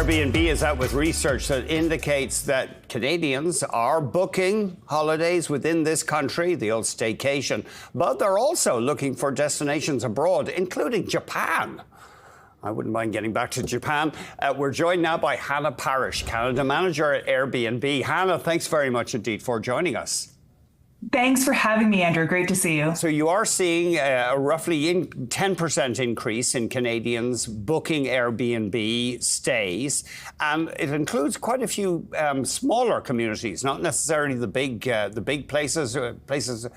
Airbnb is out with research that indicates that Canadians are booking holidays within this country, the old staycation, but they're also looking for destinations abroad, including Japan. I wouldn't mind getting back to Japan. We're joined now by Hannah Parish, Canada Manager at Airbnb. Hannah, thanks very much indeed for joining us. Thanks for having me, Andrew. Great to see you. So you are seeing a roughly 10% increase in Canadians booking Airbnb stays, and it includes quite a few smaller communities, not necessarily the big places. Places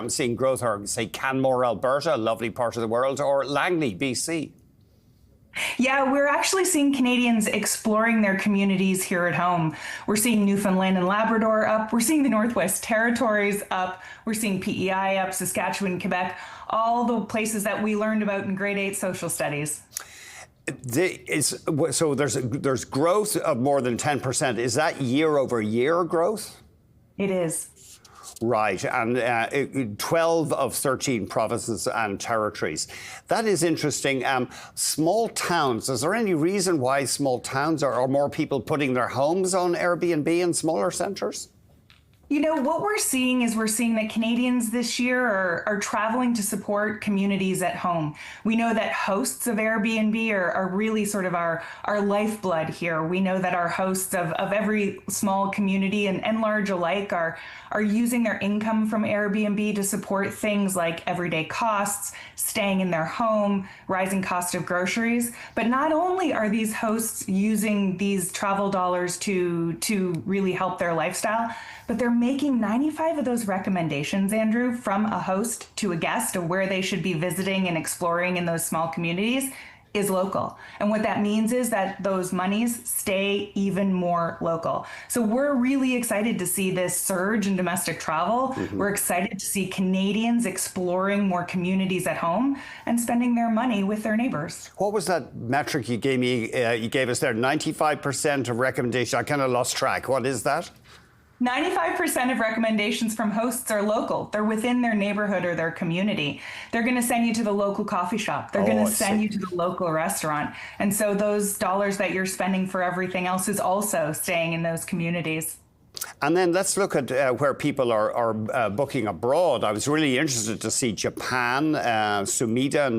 seeing growth are, say, Canmore, Alberta, a lovely part of the world, or Langley, BC. Yeah, we're actually seeing Canadians exploring their communities here at home. We're seeing Newfoundland and Labrador up. We're seeing the Northwest Territories up. We're seeing PEI up, Saskatchewan, Quebec, all the places that we learned about in grade 8 social studies. So there's growth of more than 10%. Is that year over year growth? It is. Right, and 12 of 13 provinces and territories. That is interesting. Small towns, is there any reason why small towns are more people putting their homes on Airbnb in smaller centres? You know, what we're seeing that Canadians this year are traveling to support communities at home. We know that hosts of Airbnb are really sort of our lifeblood here. We know that our hosts of every small community and large alike are using their income from Airbnb to support things like everyday costs, staying in their home, rising cost of groceries. But not only are these hosts using these travel dollars to really help their lifestyle, but they're making 95 of those recommendations, Andrew, from a host to a guest of where they should be visiting and exploring in those small communities is local. And what that means is that those monies stay even more local. So we're really excited to see this surge in domestic travel. Mm-hmm. We're excited to see Canadians exploring more communities at home and spending their money with their neighbors. What was that metric you gave me? You gave us there, 95% of recommendations. I kind of lost track. What is that? 95% of recommendations from hosts are local. They're within their neighborhood or their community. They're going to send you to the local coffee shop. They're going to send you to the local restaurant. And so those dollars that you're spending for everything else is also staying in those communities. And then let's look at where people are booking abroad. I was really interested to see Japan, Sumida,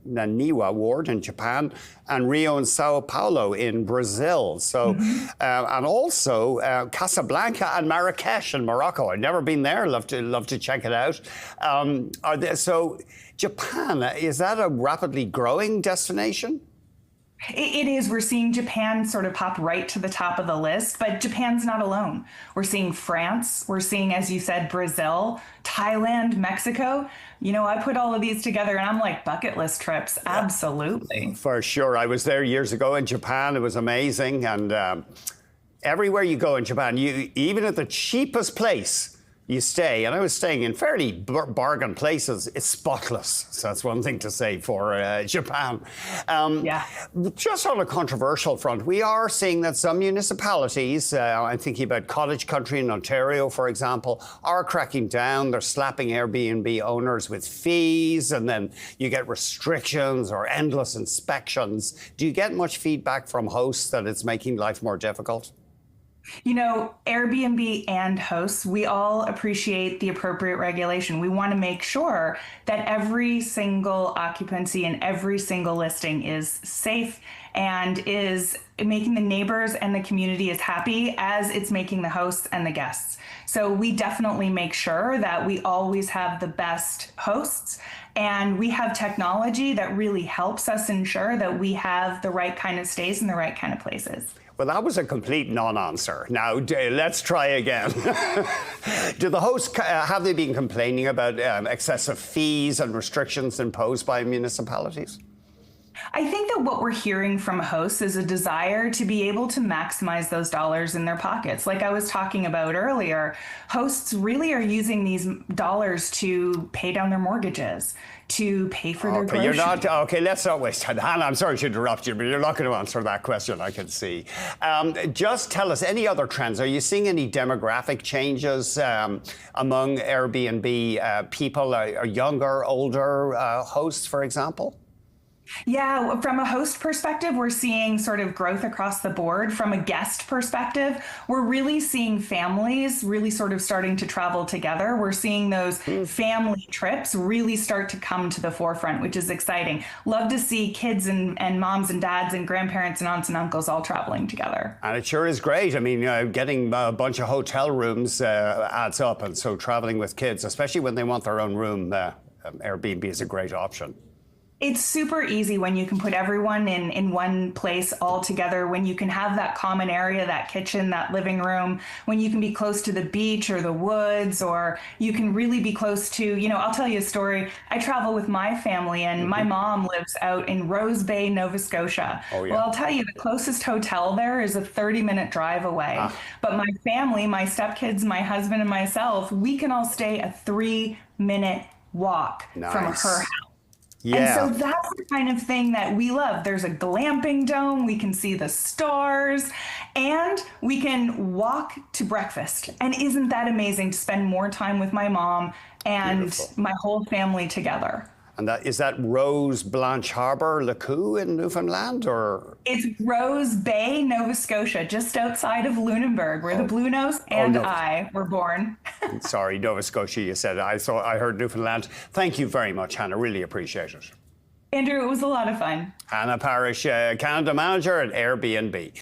Naniwa ward in Japan, and Rio and Sao Paulo in Brazil. So, and also Casablanca and Marrakesh in Morocco. I've never been there. Love to check it out. So, Japan, is that a rapidly growing destination? It is. We're seeing Japan sort of pop right to the top of the list, but Japan's not alone. We're seeing France. We're seeing, as you said, Brazil, Thailand, Mexico. You know, I put all of these together and I'm like, bucket list trips. Absolutely. For sure. I was there years ago in Japan. It was amazing. And everywhere you go in Japan, even at the cheapest place you stay, and I was staying in fairly bargain places, it's spotless. So that's one thing to say for Japan. Just on a controversial front, we are seeing that some municipalities, I'm thinking about Cottage Country in Ontario, for example, are cracking down. They're slapping Airbnb owners with fees, and then you get restrictions or endless inspections. Do you get much feedback from hosts that it's making life more difficult? You know, Airbnb and hosts, we all appreciate the appropriate regulation. We want to make sure that every single occupancy and every single listing is safe and is making the neighbors and the community as happy as it's making the hosts and the guests. So we definitely make sure that we always have the best hosts, and we have technology that really helps us ensure that we have the right kind of stays in the right kind of places. Well, that was a complete non-answer. Now, let's try again. Do the hosts, have they been complaining about excessive fees and restrictions imposed by municipalities? I think that what we're hearing from hosts is a desire to be able to maximize those dollars in their pockets. Like I was talking about earlier, hosts really are using these dollars to pay down their mortgages, to pay for their groceries. Let's not waste time. Hannah, I'm sorry to interrupt you, but you're not going to answer that question, I can see. Just tell us any other trends. Are you seeing any demographic changes among Airbnb people, younger, older hosts, for example? Yeah, from a host perspective, we're seeing sort of growth across the board. From a guest perspective, we're really seeing families really sort of starting to travel together. We're seeing those family trips really start to come to the forefront, which is exciting. Love to see kids and moms and dads and grandparents and aunts and uncles all traveling together. And it sure is great. I mean, getting a bunch of hotel rooms adds up. And so traveling with kids, especially when they want their own room, Airbnb is a great option. It's super easy when you can put everyone in one place all together, when you can have that common area, that kitchen, that living room, when you can be close to the beach or the woods, or you can really be close to, I'll tell you a story. I travel with my family and my mom lives out in Rose Bay, Nova Scotia. Oh, yeah. Well, I'll tell you, the closest hotel there is a 30-minute drive away. But my family, my stepkids, my husband and myself, we can all stay a 3-minute walk from her house. Yeah. And so that's the kind of thing that we love. There's a glamping dome, we can see the stars, and we can walk to breakfast. And isn't that amazing to spend more time with my mom and Beautiful. my whole family together? And is that Rose Blanche Harbour, Lecou in Newfoundland, or? It's Rose Bay, Nova Scotia, just outside of Lunenburg, where the Blue Nose and I were born. Sorry, Nova Scotia, you said. I heard Newfoundland. Thank you very much, Hannah. Really appreciate it. Andrew, it was a lot of fun. Hannah Parish, Canada Manager at Airbnb.